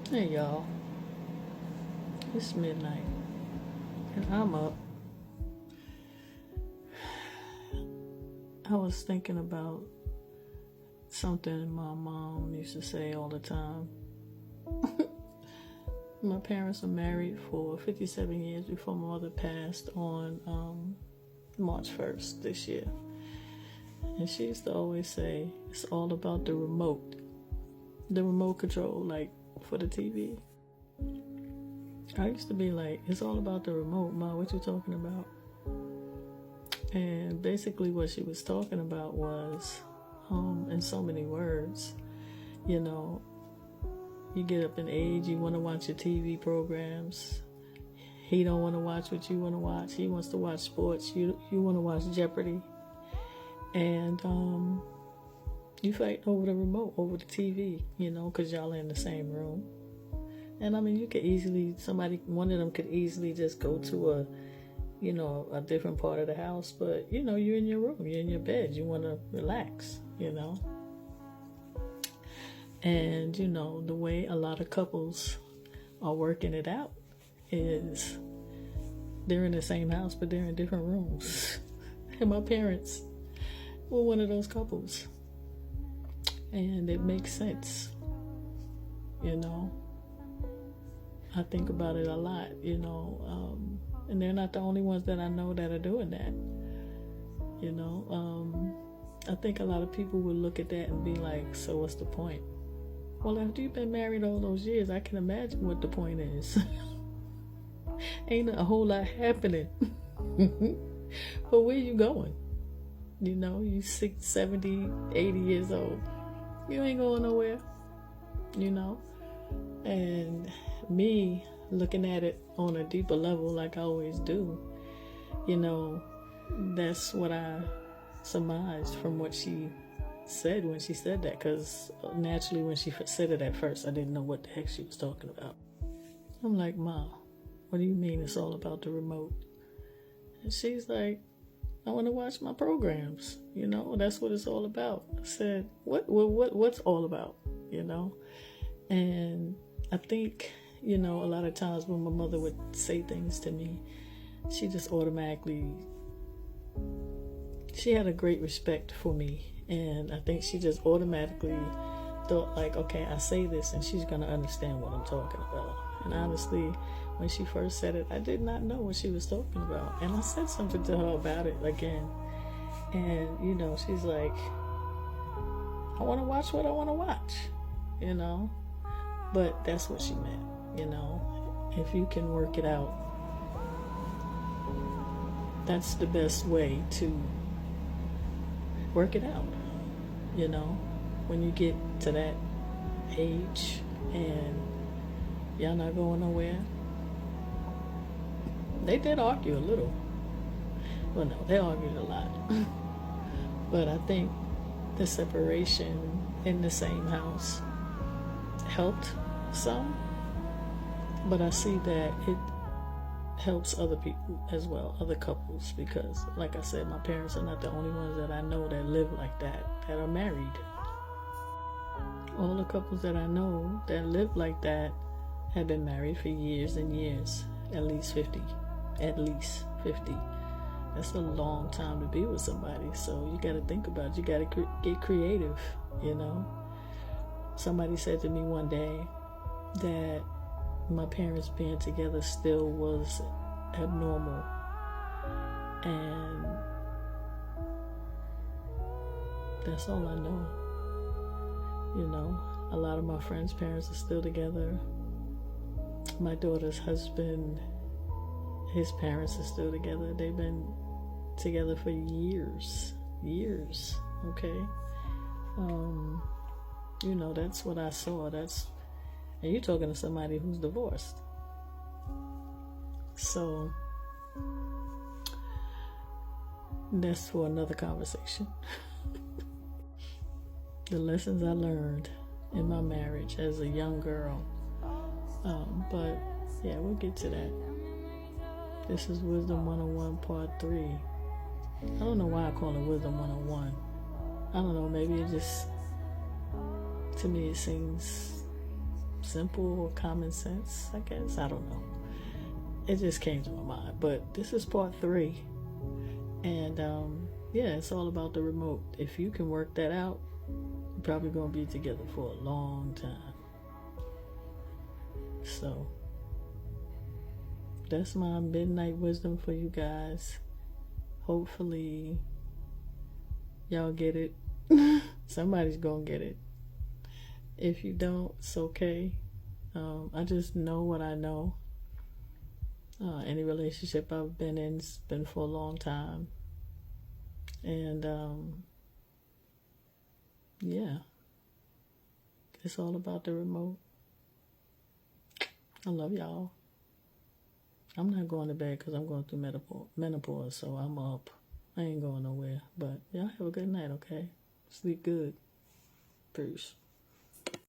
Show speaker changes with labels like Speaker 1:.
Speaker 1: Hey y'all, it's midnight and I'm up. I was thinking about something my mom used to say all the time. My parents were married for 57 years before my mother passed on March 1st this year. And she used to always say, it's all about the remote control, like for the TV. I used to be like, it's all about the remote, Ma, what you talking about? And basically what she was talking about was, in so many words, you know, you get up in age, you want to watch your TV programs. He don't want to watch what you want to watch. He wants to watch sports. You want to watch Jeopardy. And you fight over the remote, over the TV, because y'all are in the same room. And I mean, you could easily, one of them could easily just go to a different part of the house, but you're in your room, you're in your bed, you want to relax, And the way a lot of couples are working it out is they're in the same house, but they're in different rooms. And my parents were one of those couples. And it makes sense, I think about it a lot, and they're not the only ones that I know that are doing that. I think a lot of people would look at that and be like, so what's the point? Well, after you've been married all those years, I can imagine what the point is. Ain't a whole lot happening. But where you going? You 60, 70, 80 years old. You ain't going nowhere, And me looking at it on a deeper level like I always do, that's what I surmised from what she said when she said that, because naturally when she said it at first, I didn't know what the heck she was talking about. I'm like, Mom, what do you mean it's all about the remote? And she's like, I want to watch my programs, that's what it's all about. I said, what's all about, And I think, a lot of times when my mother would say things to me, she just automatically, she had a great respect for me. And I think she just automatically thought like, okay, I say this and she's going to understand what I'm talking about. And honestly, when she first said it, I did not know what she was talking about. And I said something to her about it again. And, she's like, I want to watch what I want to watch, But that's what she meant, If you can work it out, that's the best way to work it out, When you get to that age and y'all not going nowhere. They did argue a little. Well, no, they argued a lot. But I think the separation in the same house helped some. But I see that it helps other people as well, other couples, because like I said, my parents are not the only ones that I know that live like that are married. All the couples that I know that live like that have been married for years and years, at least 50. That's a long time to be with somebody. So you got to think about it. You got to get creative, Somebody said to me one day that my parents being together still was abnormal. And that's all I know. A lot of my friends' parents are still together. My daughter's husband, his parents are still together. They've been together for years, okay? That's what I saw. And you're talking to somebody who's divorced. So, that's for another conversation. The lessons I learned in my marriage as a young girl. But, yeah, we'll get to that. This is Wisdom 101 Part 3. I don't know why I call it Wisdom 101. I don't know, maybe it just, to me it seems simple or common sense, I guess. I don't know. It just came to my mind. But this is part 3. And yeah, it's all about the remote. If you can work that out, you're probably going to be together for a long time. So that's my midnight wisdom for you guys. Hopefully y'all get it. Somebody's gonna get it. If you don't, it's okay. I just know what I know. Any relationship I've been in has been for a long time. And yeah, it's all about the remote. I love y'all. I'm not going to bed because I'm going through menopause, so I'm up. I ain't going nowhere. But y'all have a good night, okay? Sleep good. Peace.